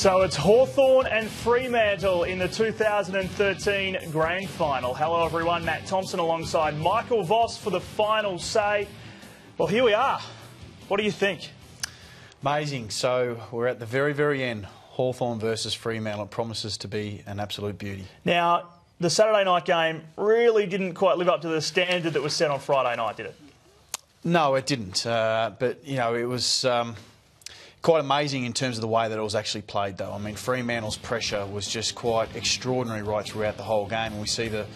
So it's Hawthorn and Fremantle in the 2013 Grand Final. Hello everyone, Matt Thompson alongside Michael Voss for the final say. Well, here we are. What do you think? Amazing. So we're at the very, very end. Hawthorn versus Fremantle. It promises to be an absolute beauty. Now, the Saturday night game really didn't quite live up to the standard that was set on Friday night, did it? No, it didn't. But, you know, it was quite amazing in terms of the way that it was actually played, though. I mean, Fremantle's pressure was just quite extraordinary right throughout the whole game. And we see the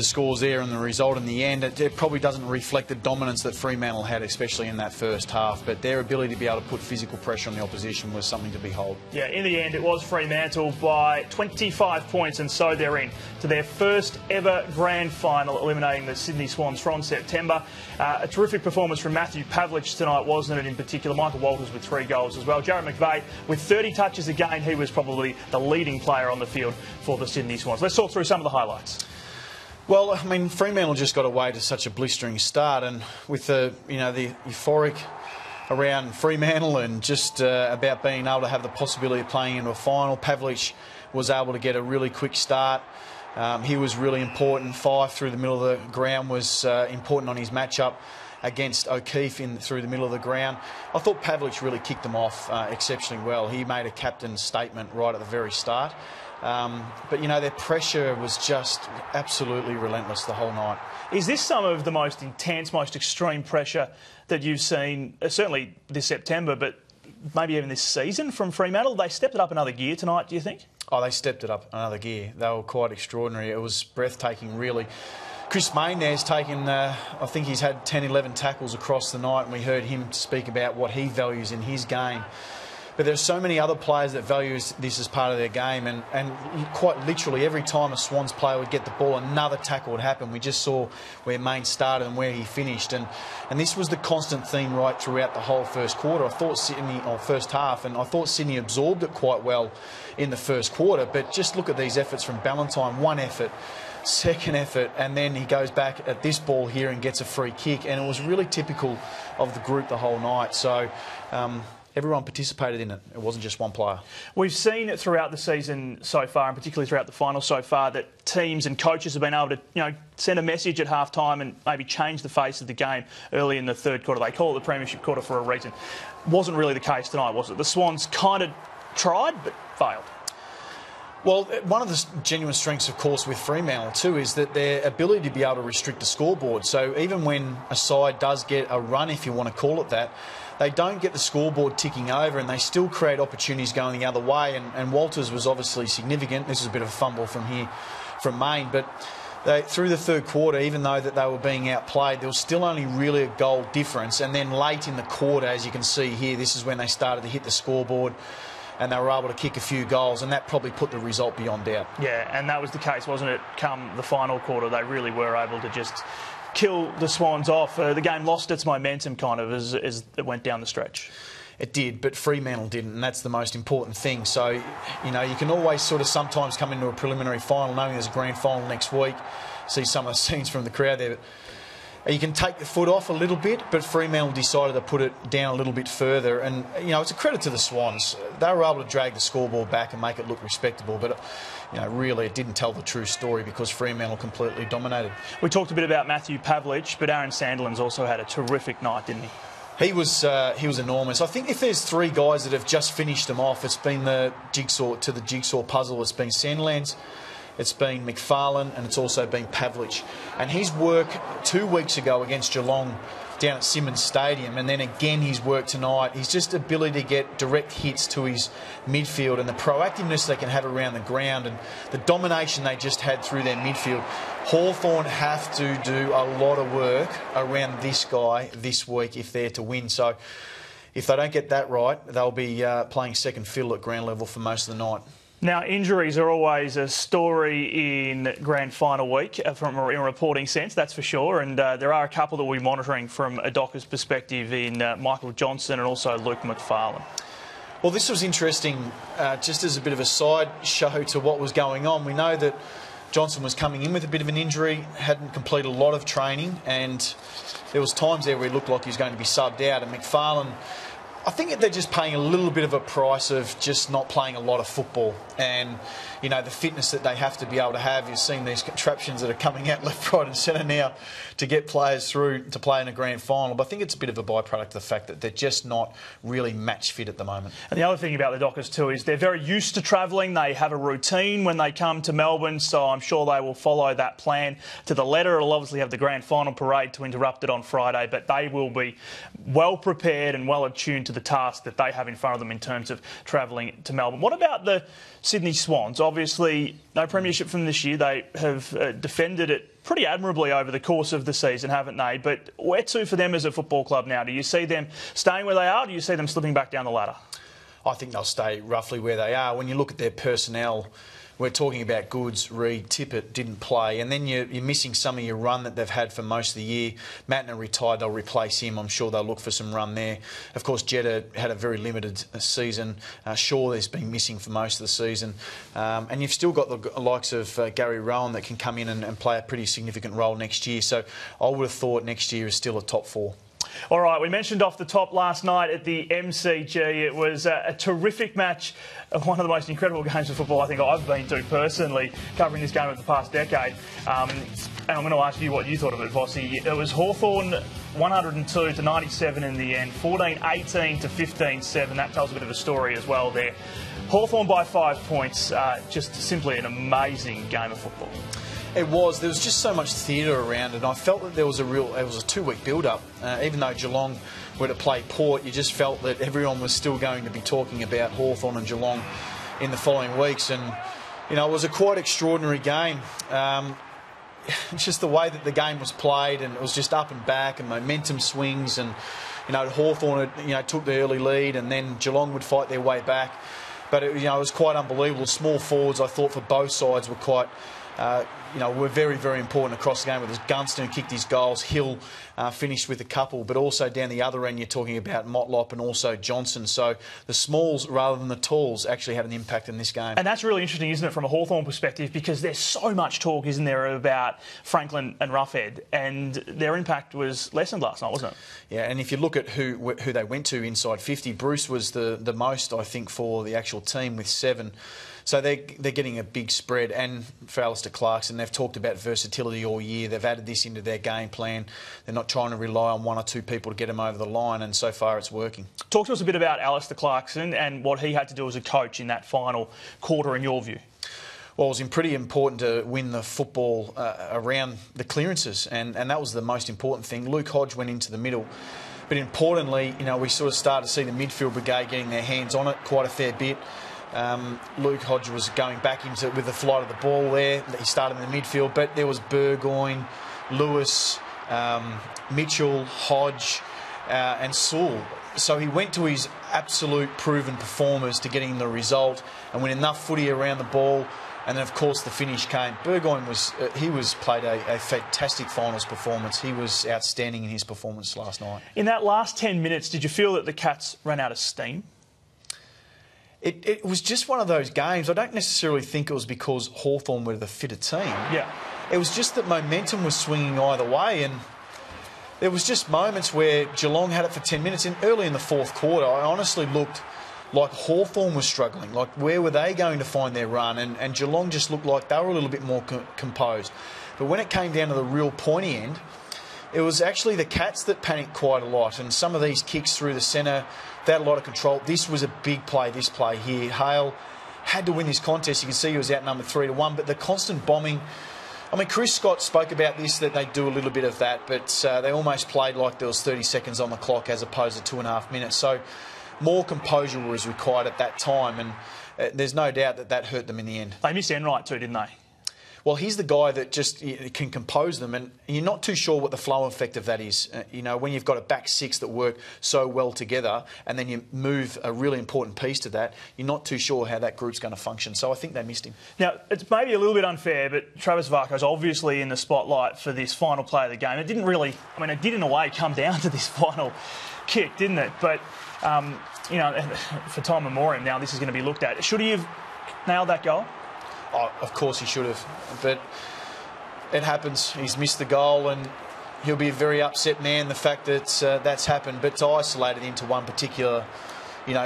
scores there and the result in the end. It probably doesn't reflect the dominance that Fremantle had, especially in that first half. But their ability to be able to put physical pressure on the opposition was something to behold. Yeah, in the end, it was Fremantle by 25 points, and so they're in to their first ever grand final, eliminating the Sydney Swans from September. A terrific performance from Matthew Pavlich tonight, wasn't it, in particular? Michael Walters with 3 goals as well. Jarrod McVeigh with 30 touches again. He was probably the leading player on the field for the Sydney Swans. Let's talk through some of the highlights. Well, I mean, Fremantle just got away to such a blistering start, and with the euphoric around Fremantle and just about being able to have the possibility of playing into a final, Pavlich was able to get a really quick start. He was really important. Fife through the middle of the ground was important on his matchup against O'Keefe through the middle of the ground. I thought Pavlich really kicked them off exceptionally well. He made a captain's statement right at the very start. But, you know, their pressure was just absolutely relentless the whole night. Is this some of the most intense, most extreme pressure that you've seen, certainly this September, but maybe even this season from Fremantle? They stepped it up another gear tonight, do you think? Oh, they stepped it up another gear. They were quite extraordinary. It was breathtaking, really. Chris Mayne there's taken, I think he's had 10, 11 tackles across the night, and we heard him speak about what he values in his game. But there's so many other players that value this as part of their game, and quite literally every time a Swans player would get the ball, another tackle would happen. We just saw where Mayne started and where he finished, and this was the constant theme right throughout the whole first quarter. I thought Sydney, or first half, and I thought Sydney absorbed it quite well in the first quarter. But just look at these efforts from Ballantyne. One effort, second effort, and then he goes back at this ball here and gets a free kick, and it was really typical of the group the whole night. So everyone participated in it. It wasn't just one player. We've seen it throughout the season so far, and particularly throughout the final so far, that teams and coaches have been able to, send a message at half-time and maybe change the face of the game early in the third quarter. They call it the premiership quarter for a reason. Wasn't really the case tonight, was it? The Swans kind of tried, but failed. Well, one of the genuine strengths, of course, with Fremantle too is that their ability to be able to restrict the scoreboard. So even when a side does get a run, if you want to call it that, they don't get the scoreboard ticking over, and they still create opportunities going the other way. And Walters was obviously significant. This is a bit of a fumble from Mayne, but through the third quarter, even though that they were being outplayed, there was still only really a goal difference. And then late in the quarter, as you can see here, this is when they started to hit the scoreboard, and they were able to kick a few goals, and that probably put the result beyond doubt. Yeah, and that was the case, wasn't it? Come the final quarter, they really were able to just kill the Swans off. The game lost its momentum kind of as it went down the stretch. It did, but Fremantle didn't, and that's the most important thing. So, you know, you can always sort of sometimes come into a preliminary final knowing there's a grand final next week, see some of the scenes from the crowd there. But you can take the foot off a little bit, but Fremantle decided to put it down a little bit further. And, it's a credit to the Swans. They were able to drag the scoreboard back and make it look respectable. But, really it didn't tell the true story because Fremantle completely dominated. We talked a bit about Matthew Pavlich, but Aaron Sandilands also had a terrific night, didn't he? He was enormous. I think if there's 3 guys that have just finished them off, it's been the jigsaw puzzle. It's been Sandilands, it's been McFarlane, and it's also been Pavlich. And his work 2 weeks ago against Geelong down at Simmons Stadium, and then again his work tonight, his just ability to get direct hits to his midfield and the proactiveness they can have around the ground and the domination they just had through their midfield. Hawthorn have to do a lot of work around this guy this week if they're to win. So if they don't get that right, they'll be playing second fiddle at ground level for most of the night. Now, injuries are always a story in grand final week from a reporting sense, that's for sure. And there are a couple that we're monitoring from a Docker's perspective in Michael Johnson and also Luke McFarlane. Well, this was interesting, just as a bit of a side show to what was going on. We know that Johnson was coming in with a bit of an injury, hadn't completed a lot of training, and there was times there where he looked like he was going to be subbed out. And McFarlane, I think they're just paying a little bit of a price of just not playing a lot of football, and you know the fitness that they have to be able to have. You've seen these contraptions that are coming out left, right, and centre now to get players through to play in a grand final. But I think it's a bit of a byproduct of the fact that they're just not really match fit at the moment. And the other thing about the Dockers too is they're very used to travelling. They have a routine when they come to Melbourne, so I'm sure they will follow that plan to the letter. It'll obviously have the grand final parade to interrupt it on Friday, but they will be well prepared and well attuned to the task that they have in front of them in terms of travelling to Melbourne. What about the Sydney Swans? Obviously, no premiership from this year. They have defended it pretty admirably over the course of the season, haven't they? But where to for them as a football club now? Do you see them staying where they are, or do you see them slipping back down the ladder? I think they'll stay roughly where they are. When you look at their personnel, we're talking about Goods, Reid, Tippett didn't play, and then you're missing some of your run that they've had for most of the year. Mattner retired, they'll replace him. I'm sure they'll look for some run there. Of course, Jetta had a very limited season. Shaw has been missing for most of the season. And you've still got the likes of Gary Rowan that can come in and play a pretty significant role next year. So I would have thought next year is still a top four. All right, we mentioned off the top last night at the MCG, it was a terrific match, one of the most incredible games of football I think I've been to personally, covering this game over the past decade. And I'm going to ask you what you thought of it, Vossy. It was Hawthorn 102 to 97 in the end, 14-18 to 15-7. That tells a bit of a story as well there. Hawthorn by 5 points, just simply an amazing game of football. It was. There was just so much theatre around it. And I felt that it was a 2-week build-up. Even though Geelong were to play Port, you just felt that everyone was still going to be talking about Hawthorn and Geelong in the following weeks. And, you know, it was a quite extraordinary game. It's just the way that the game was played, and it was just up and back and momentum swings. And, you know, Hawthorn took the early lead, and then Geelong would fight their way back. But, it was quite unbelievable. Small forwards, I thought, for both sides were quite... were very, very important across the game. With Gunston who kicked his goals, Hill finished with a couple, but also down the other end you're talking about Motlop and also Johnson. So the smalls rather than the talls actually had an impact in this game. And that's really interesting, isn't it, from a Hawthorn perspective, because there's so much talk, isn't there, about Franklin and Roughhead, and their impact was lessened last night, wasn't it? Yeah, and if you look at who they went to inside 50, Bruce was the most, I think, for the actual team with 7. So they're getting a big spread. And for Alistair Clarkson, they've talked about versatility all year. They've added this into their game plan. They're not trying to rely on 1 or 2 people to get them over the line, and so far it's working. Talk to us a bit about Alistair Clarkson and what he had to do as a coach in that final quarter, in your view. Well, it was pretty important to win the football around the clearances, and that was the most important thing. Luke Hodge went into the middle. But importantly, we sort of started to see the midfield brigade getting their hands on it quite a fair bit. Luke Hodge was going back into it with the flight of the ball there. He started in the midfield, but there was Burgoyne, Lewis, Mitchell, Hodge and Sewell. So he went to his absolute proven performers to getting the result and win enough footy around the ball. And then, of course, the finish came. Burgoyne played a fantastic finals performance. He was outstanding in his performance last night. In that last 10 minutes, did you feel that the Cats ran out of steam? It was just one of those games. I don't necessarily think it was because Hawthorn were the fitter team. Yeah. It was just that momentum was swinging either way, and there was just moments where Geelong had it for 10 minutes. And early in the fourth quarter, I honestly looked like Hawthorn was struggling. Like, where were they going to find their run? And Geelong just looked like they were a little bit more composed. But when it came down to the real pointy end, it was actually the Cats that panicked quite a lot. And some of these kicks through the centre, they had a lot of control. This was a big play, this play here. Hale had to win this contest. You can see he was outnumbered 3-1. But the constant bombing... I mean, Chris Scott spoke about this, that they do a little bit of that. But they almost played like there was 30 seconds on the clock as opposed to 2.5 minutes. So more composure was required at that time. And there's no doubt that hurt them in the end. They missed Enright too, didn't they? Well, he's the guy that just can compose them, and you're not too sure what the flow effect of that is. When you've got a back 6 that work so well together, and then you move a really important piece to that, you're not too sure how that group's going to function. So I think they missed him. Now, it's maybe a little bit unfair, but Travis Varco's obviously in the spotlight for this final play of the game. It didn't really, it did in a way come down to this final kick, didn't it? But, for time memoriam now, this is going to be looked at. Should he have nailed that goal? Oh, of course he should have, but it happens. He's missed the goal, and he'll be a very upset man, the fact that that's happened. But to isolate it into one particular,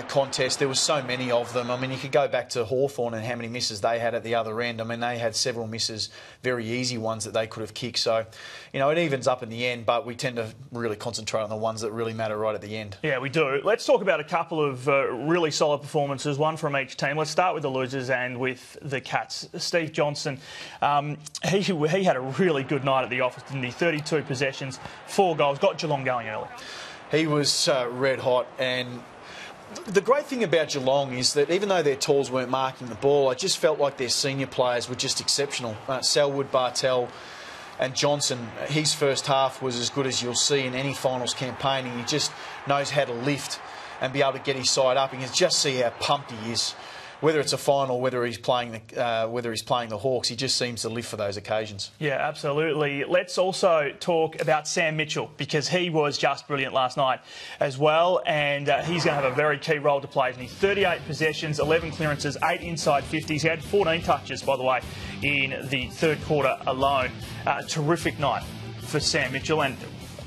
contest, there was so many of them. I mean, you could go back to Hawthorn and how many misses they had at the other end. I mean, they had several misses, very easy ones that they could have kicked. So, it evens up in the end, but we tend to really concentrate on the ones that really matter right at the end. Yeah, we do. Let's talk about a couple of really solid performances, one from each team. Let's start with the losers and with the Cats. Steve Johnson, he had a really good night at the office, didn't he? 32 possessions, 4 goals, got Geelong going early. He was red hot, and the great thing about Geelong is that even though their talls weren't marking the ball, I just felt like their senior players were just exceptional. Selwood, Bartel and Johnson, his first half was as good as you'll see in any finals campaign, and he just knows how to lift and be able to get his side up. You can just see how pumped he is. Whether it's a final, whether he's playing the Hawks, he just seems to live for those occasions. Yeah, absolutely. Let's also talk about Sam Mitchell, because he was just brilliant last night as well, and he's going to have a very key role to play. Isn't he? 38 possessions, 11 clearances, 8 inside 50s. He had 14 touches, by the way, in the third quarter alone. Terrific night for Sam Mitchell, and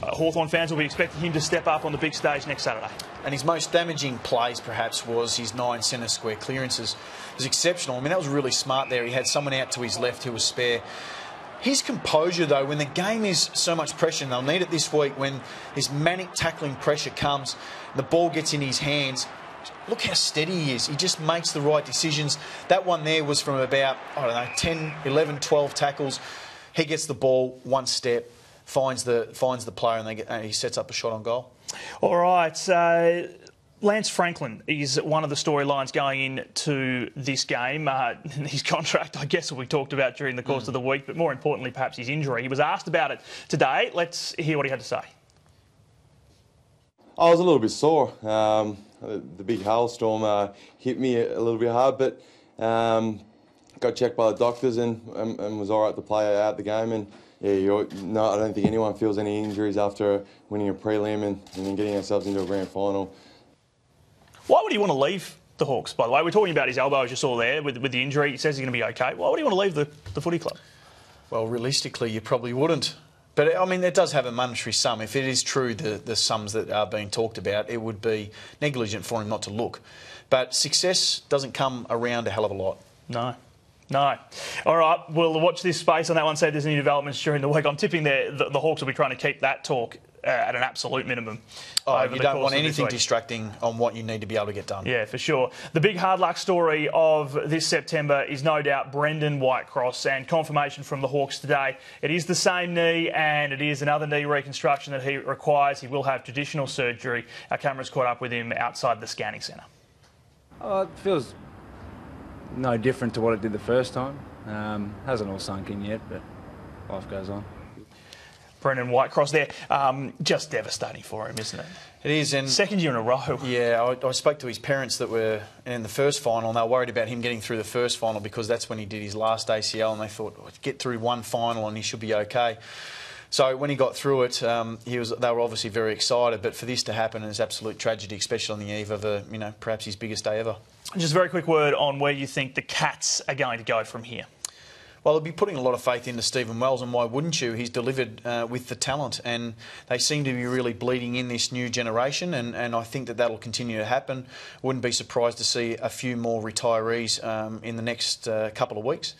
Hawthorn fans will be expecting him to step up on the big stage next Saturday. And his most damaging plays, perhaps, was his 9 centre square clearances. It was exceptional. I mean, that was really smart there. He had someone out to his left who was spare. His composure, though, when the game is so much pressure, and they'll need it this week, when this manic tackling pressure comes, the ball gets in his hands, look how steady he is. He just makes the right decisions. That one there was from about, 10, 11, 12 tackles. He gets the ball, one step, finds the player, and he sets up a shot on goal. All right, Lance Franklin is one of the storylines going into this game. His contract, I guess, we talked about during the course of the week, but more importantly, perhaps his injury. He was asked about it today. Let's hear what he had to say. I was a little bit sore. The big hailstorm hit me a little bit hard, but got checked by the doctors and was all right to play out the game. And yeah, no, I don't think anyone feels any injuries after winning a prelim and then getting ourselves into a grand final. Why would he want to leave the Hawks, by the way? We're talking about his elbow, as you saw there, with the injury. He says he's going to be okay. Why would he want to leave the footy club? Well, realistically, you probably wouldn't. But, I mean, it does have a monetary sum. If it is true, the sums that are being talked about, it would be negligent for him not to look. But success doesn't come around a hell of a lot. No. All right, we'll watch this space on that one, see if there's any developments during the week. I'm tipping the Hawks will be trying to keep that talk at an absolute minimum. You don't want anything distracting on what you need to be able to get done. Yeah, for sure. The big hard luck story of this September is no doubt Brendan Whitecross, and confirmation from the Hawks today. It is the same knee, and it is another knee reconstruction that he requires. He will have traditional surgery. Our cameras caught up with him outside the scanning centre. It feels no different to what it did the first time. Hasn't all sunk in yet, but life goes on. Brendan Whitecross there. Just devastating for him, isn't it? It is. And second year in a row. Yeah, I spoke to his parents that were in the first final, and they were worried about him getting through the first final because that's when he did his last ACL, and they thought, get through one final and he should be okay. So when he got through it, they were obviously very excited. But for this to happen is absolute tragedy, especially on the eve of perhaps his biggest day ever. Just a very quick word on where you think the Cats are going to go from here. Well, they'll be putting a lot of faith into Stephen Wells, and why wouldn't you? He's delivered with the talent, and they seem to be really bleeding in this new generation, and I think that that'll continue to happen. Wouldn't be surprised to see a few more retirees in the next couple of weeks.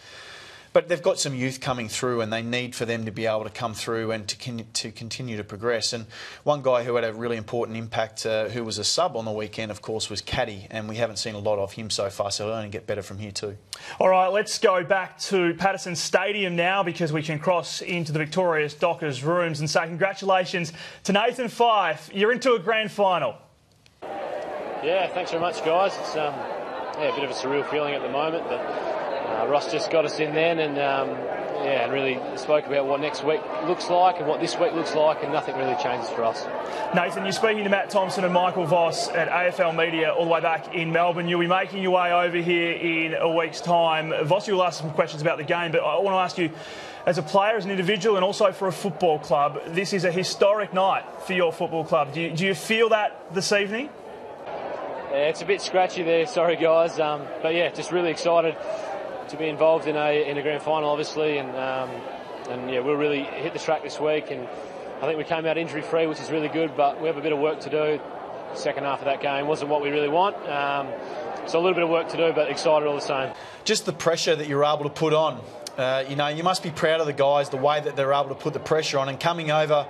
But they've got some youth coming through, and they need for them to be able to come through and to continue to progress. And one guy who had a really important impact, who was a sub on the weekend, of course, was Caddy, and we haven't seen a lot of him so far, so he'll only get better from here too. All right, let's go back to Patterson Stadium now, because we can cross into the victorious Dockers rooms and say congratulations to Nathan Fyfe. You're into a grand final. Yeah, thanks very much, guys. It's a bit of a surreal feeling at the moment, but Ross just got us in then, and and really spoke about what next week looks like and what this week looks like, and nothing really changes for us. Nathan, you're speaking to Matt Thompson and Michael Voss at AFL Media all the way back in Melbourne. You'll be making your way over here in a week's time. Voss, you'll ask some questions about the game, but I want to ask you, as a player, as an individual, and also for a football club, this is a historic night for your football club. Do you feel that this evening? Yeah, it's a bit scratchy there, sorry guys, but yeah, just really excited to be involved in a grand final, obviously, and yeah, we'll really hit the track this week, and I think we came out injury-free, which is really good, but we have a bit of work to do. The second half of that game wasn't what we really want. So a little bit of work to do, but excited all the same. Just the pressure that you're able to put on. You must be proud of the guys, the way that they're able to put the pressure on. And coming over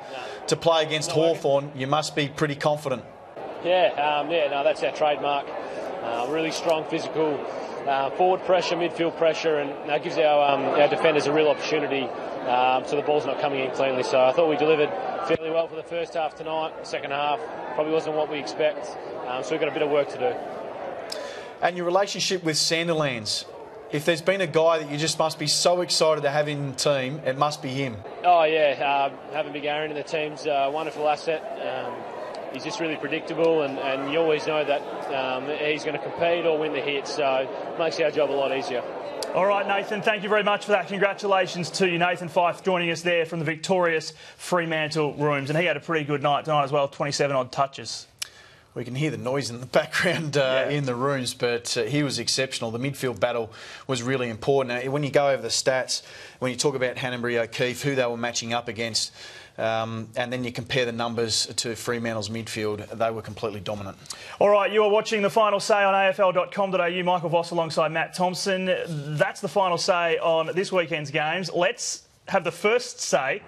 to play against Hawthorn, you must be pretty confident. That's our trademark. Really strong physical forward pressure, midfield pressure, and that gives our defenders a real opportunity. So the ball's not coming in cleanly. So I thought we delivered fairly well for the first half tonight. The second half probably wasn't what we expect. So we've got a bit of work to do. And your relationship with Sandilands, if there's been a guy that you just must be so excited to have in the team, it must be him. Oh yeah, having Big Aaron in the team's a wonderful asset. He's just really predictable, and you always know that he's going to compete or win the hit, so it makes our job a lot easier. All right, Nathan, thank you very much for that. Congratulations to you. Nathan Fyfe joining us there from the victorious Fremantle Rooms, and he had a pretty good night tonight as well, 27-odd touches. We can hear the noise in the background in the rooms, but he was exceptional. The midfield battle was really important. When you go over the stats, when you talk about Hannanbury O'Keefe, who they were matching up against, and then you compare the numbers to Fremantle's midfield, they were completely dominant. All right, you are watching The Final Say on afl.com.au. Michael Voss alongside Matt Thompson. That's the final say on this weekend's games. Let's have the first say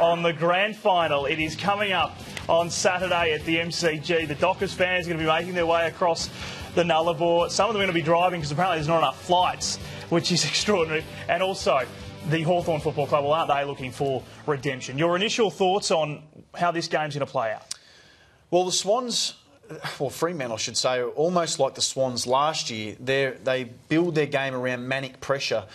on the grand final. It is coming up on Saturday at the MCG. The Dockers fans are going to be making their way across the Nullarbor. Some of them are going to be driving because apparently there's not enough flights, which is extraordinary. And also, the Hawthorn Football Club, well, aren't they looking for redemption? Your initial thoughts on how this game's going to play out? Well, the Swans, well, Fremantle, I should say, are almost like the Swans last year. They build their game around manic pressure.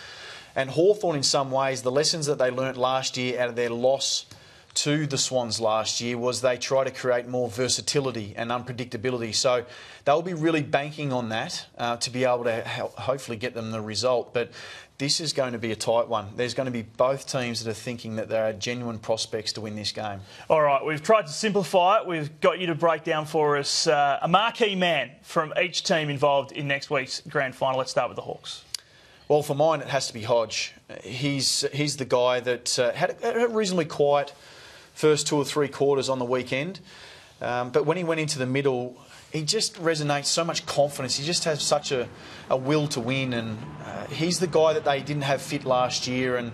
And Hawthorn, in some ways, the lessons that they learnt last year out of their loss to the Swans last year was they try to create more versatility and unpredictability. So they'll be really banking on that to be able to hopefully get them the result. But this is going to be a tight one. There's going to be both teams that are thinking that there are genuine prospects to win this game. All right, we've tried to simplify it. We've got you to break down for us a marquee man from each team involved in next week's grand final. Let's start with the Hawks. Well, for mine, it has to be Hodge. He's the guy that had a reasonably quiet first 2 or 3 quarters on the weekend. But when he went into the middle, he just resonates so much confidence. He just has such a will to win. And he's the guy that they didn't have fit last year. And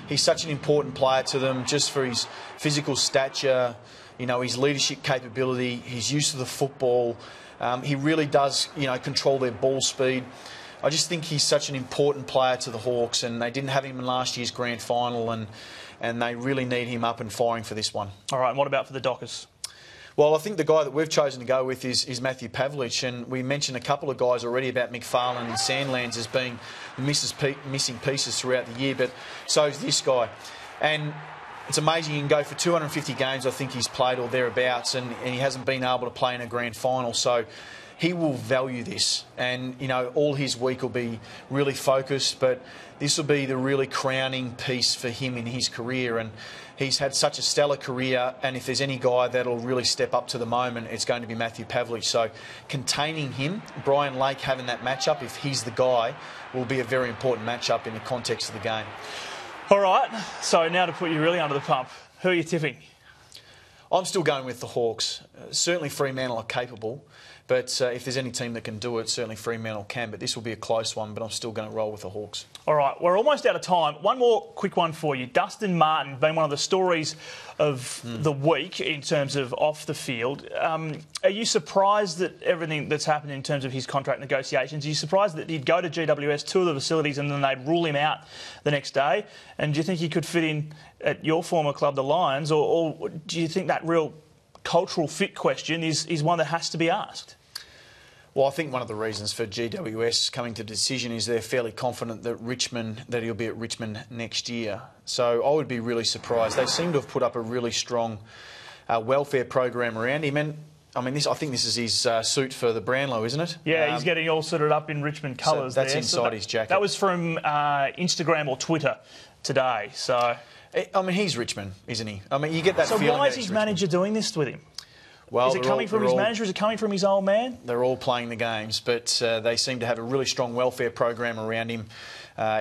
he's such an important player to them just for his physical stature, his leadership capability, his use of the football. He really does, control their ball speed. I just think he's such an important player to the Hawks, and they didn't have him in last year's grand final, and they really need him up and firing for this one. All right, and what about for the Dockers? Well, I think the guy that we've chosen to go with is Matthew Pavlich, and we mentioned a couple of guys already about McFarlane and Sandlands as being missing pieces throughout the year, but so is this guy. And it's amazing, you can go for 250 games, I think he's played or thereabouts, and he hasn't been able to play in a grand final, so he will value this, and all his week will be really focused, but this will be the really crowning piece for him in his career. And he's had such a stellar career, and if there's any guy that'll really step up to the moment, it's going to be Matthew Pavlich. So containing him, Brian Lake having that matchup, if he's the guy, will be a very important matchup in the context of the game. All right, so now to put you really under the pump, who are you tipping? I'm still going with the Hawks. Certainly Fremantle are capable, but if there's any team that can do it, certainly Fremantle can. But this will be a close one, but I'm still going to roll with the Hawks. All right, we're almost out of time. One more quick one for you. Dustin Martin, been one of the stories of the week in terms of off the field. Are you surprised at everything that's happened in terms of his contract negotiations? Are you surprised that he'd go to GWS, tour the facilities, and then they'd rule him out the next day? And do you think he could fit in at your former club, the Lions, or do you think that real cultural fit question is one that has to be asked? Well, I think one of the reasons for GWS coming to decision is they're fairly confident that he'll be at Richmond next year. So I would be really surprised. They seem to have put up a really strong welfare program around him. And I think this is his suit for the Brownlow, isn't it? Yeah, he's getting all suited up in Richmond colours. So that's inside his jacket. That was from Instagram or Twitter today. So he's Richmond, isn't he? You get that feeling. So why is his manager doing this with him? Well, is it coming from his manager? Is it coming from his old man? They're all playing the games, but they seem to have a really strong welfare program around him.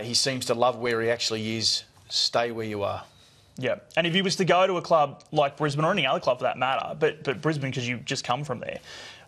He seems to love where he actually is. Stay where you are. Yeah, and if he was to go to a club like Brisbane or any other club for that matter, but Brisbane because you just come from there,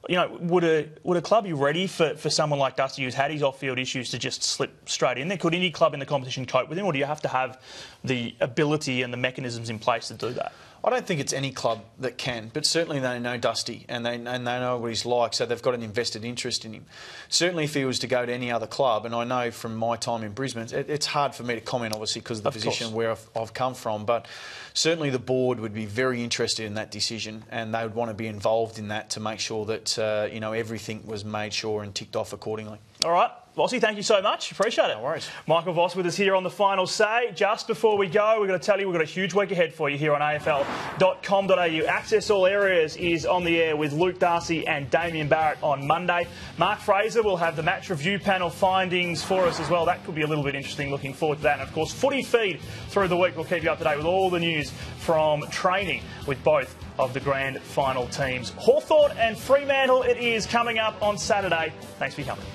you know, would a club be ready for someone like Dusty who's had his off-field issues to just slip straight in there? Could any club in the competition cope with him, or do you have to have the ability and the mechanisms in place to do that? I don't think it's any club that can, but certainly they know Dusty and they know what he's like, so they've got an invested interest in him. Certainly if he was to go to any other club, and I know from my time in Brisbane, it's hard for me to comment obviously because of the position where I've come from, but certainly the board would be very interested in that decision and they would want to be involved in that to make sure that you know, everything was made sure and ticked off accordingly. All right. Vossy, thank you so much. Appreciate it. No worries. Michael Voss with us here on The Final Say. Just before we go, we're going to tell you we've got a huge week ahead for you here on afl.com.au. Access All Areas is on the air with Luke Darcy and Damien Barrett on Monday. Mark Fraser will have the match review panel findings for us as well. That could be a little bit interesting. Looking forward to that. And, of course, Footy Feed through the week will keep you up to date with all the news from training with both of the grand final teams. Hawthorn and Fremantle it is coming up on Saturday. Thanks for coming.